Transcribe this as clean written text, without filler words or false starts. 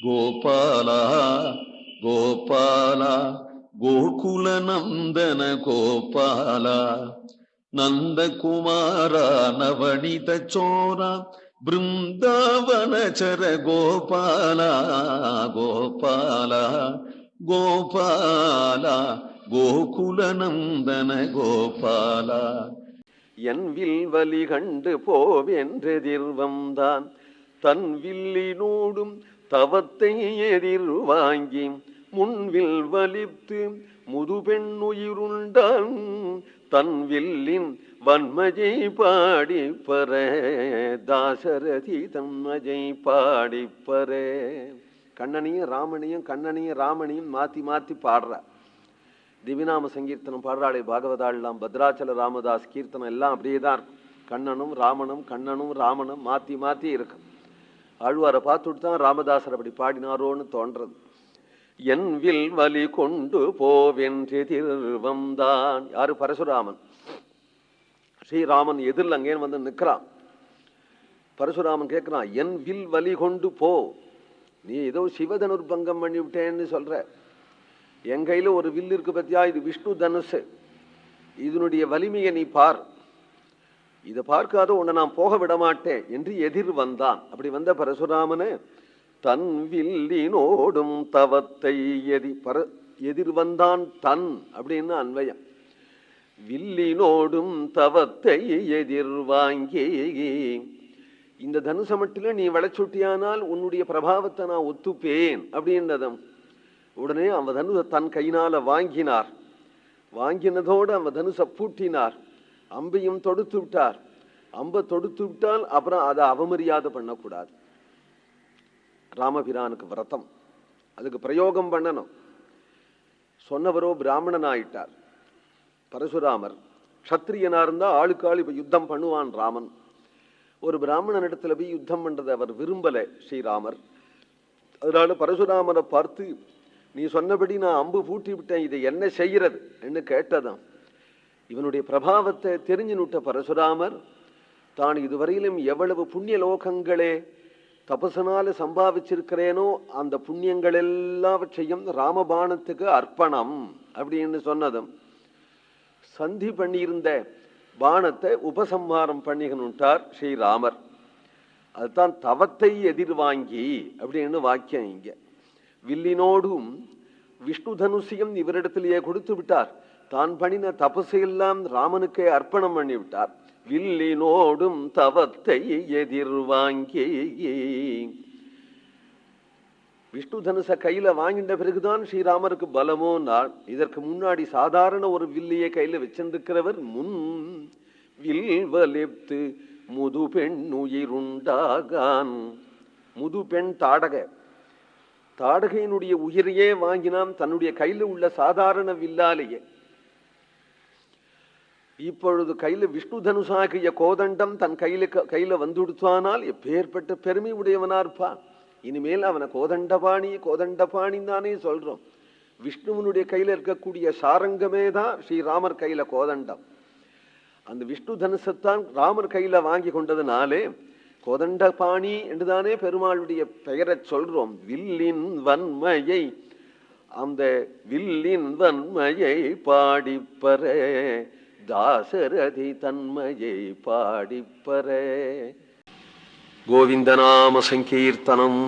கோபால கோபால கோகுல நந்தன கோபால நந்தகுமார நவனித சோர பிருந்தாவனச்சர கோபால கோபால கோபால கோகுல நந்தன கோபால. என் வில்வலி கண்டு போவென்றெதிர்வந்தான் தன் வில்லினோடும் தவத்தை எதிர் வாங்கி முன்வில் வலித்து முதுபெண்ணுயிருண்டான் தன் வில்லின் வன்மஜை பாடிப்பற தாசரதி தன்மஜை பாடிப்பற. கண்ணனையும் ராமனையும் கண்ணனையும் ராமனையும் மாத்தி மாத்தி பாடுற திவிநாம சங்கீர்த்தனம் பாடுறாளே பாகவதாள்லாம் பத்ராச்சல ராமதாஸ் கீர்த்தனம் எல்லாம் அப்படியேதான் இருக்கும். கண்ணனும் ராமனும் கண்ணனும் ராமனும் மாத்தி மாத்தி இருக்கு. ஆழ்வாரை பார்த்துட்டு தான் ராமதாசர் அப்படி பாடினாரோன்னு தோன்றது. என் வில் வலி கொண்டு போவென்றெதிர்வந்தான். யாரு? பரசுராமன். ஸ்ரீராமன் எதிரில் அங்கேன்னு வந்து நிற்கிறான். பரசுராமன் கேட்கிறான், என் வில் வலி கொண்டு போ, நீ ஏதோ சிவதனுர்பங்கம் பண்ணி விட்டேன்னு சொல்ற, என் கையில ஒரு வில் இருக்கு பத்தியா, இது விஷ்ணு தனுசு, இதனுடைய வலிமையை நீ பார், இதை பார்க்காத உன்னை நான் போக விட மாட்டேன் என்று எதிர் வந்தான். அப்படி வந்த பரசுராமனு தன் வில்லினோடும் தவத்தை எதிர் வந்தான். தன் அப்படின்னு அன்வயம். வில்லினோடும் தவத்தை எதிர் வாங்கி, இந்த தனுச மட்டில நீ வளைச்சுட்டியானால் உன்னுடைய பிரபாவத்தை நான் ஒத்துப்பேன் அப்படின்றதும். உடனே அவன் தனுச தன் கையினால வாங்கினார். வாங்கினதோடு அவன் தனுச பூட்டினார். அம்பையும் தொடுத்து விட்டார். அம்பை தொடுத்து விட்டால் அப்புறம் அதை அவமரியாதை பண்ணக்கூடாது. ராமபிரானுக்கு விரதம், அதுக்கு பிரயோகம் பண்ணணும். சொன்னவரோ பிராமணன் ஆயிட்டார். பரசுராமர் க்ஷத்ரியனா இருந்தா ஆளுக்கு ஆள் இப்ப யுத்தம் பண்ணுவான் ராமன். ஒரு பிராமணன் இடத்துல போய் யுத்தம் பண்றதை அவர் விரும்பல ஸ்ரீராமர். அதனால பரசுராமரை பார்த்து, நீ சொன்னபடி நான் அம்பு பூட்டி விட்டேன், இதை என்ன செய்யறது என்று கேட்டதான். இவனுடைய பிரபாவத்தை தெரிஞ்சுனுட்ட பரசுராமர் தான் இதுவரையிலும் எவ்வளவு புண்ணிய லோகங்களே தபசனால சம்பாவிச்சிருக்கிறேனோ அந்த புண்ணியங்கள் எல்லாவற்றையும் ராமபாணத்துக்கு அர்ப்பணம் அப்படின்னு சொன்னதும், சந்தி பண்ணியிருந்த பானத்தை உபசம்ஹாரம் பண்ணிக்கணுட்டார் ஸ்ரீராமர். அதுதான் தவத்தை எதிர்வாங்கி அப்படின்னு வாக்கியம். இங்க வில்லினோடும் விஷ்ணு தனுசியம் இவரிடத்திலேயே கொடுத்து விட்டார். தான் பண்ணின தபசையெல்லாம் ராமனுக்கே அர்ப்பணம் பண்ணி விட்டார். வில்லினோடும் தவத்தை எதிர்வாங்கி, விஷ்ணு தனுச கையில வாங்கிட்ட பிறகுதான் ஸ்ரீராமருக்கு பலமோ. நான் இதற்கு முன்னாடி சாதாரண ஒரு வில்லையை கையில வச்சிருக்கிறவர் முன் வில் வலித்து முது பெண் உயிருண்டாகான். முது பெண் தாடக, தாடகையினுடைய உயிரையே வாங்கினான் தன்னுடைய கையில உள்ள சாதாரண வில்லாலேயே. இப்பொழுது கையில விஷ்ணு தனுசாகிய கோதண்டம் தன் கையில வந்துடுத்தானால் எப்பேற்பட்ட பெருமை உடையவனா இருப்பான். இனிமேல் அவனை கோதண்டபாணி கோதண்டபாணின்னு தானே சொல்றோம். விஷ்ணுவனுடைய கையில இருக்கக்கூடிய சாரங்கமே தான் ஸ்ரீராமர் கையில கோதண்டம். அந்த விஷ்ணு தனுசத்தான் ராமர் கையில வாங்கி கொண்டதுனாலே கோதண்டபாணி என்றுதானே பெருமாளுடைய பெயரை சொல்றோம். வில்லின் வன்மையை, அந்த வில்லின் வன்மையை பாடிப்பற தாசரதி தன்மையை பாடிப்பற. கோவிந்தநாம சங்கீர்த்தனம்.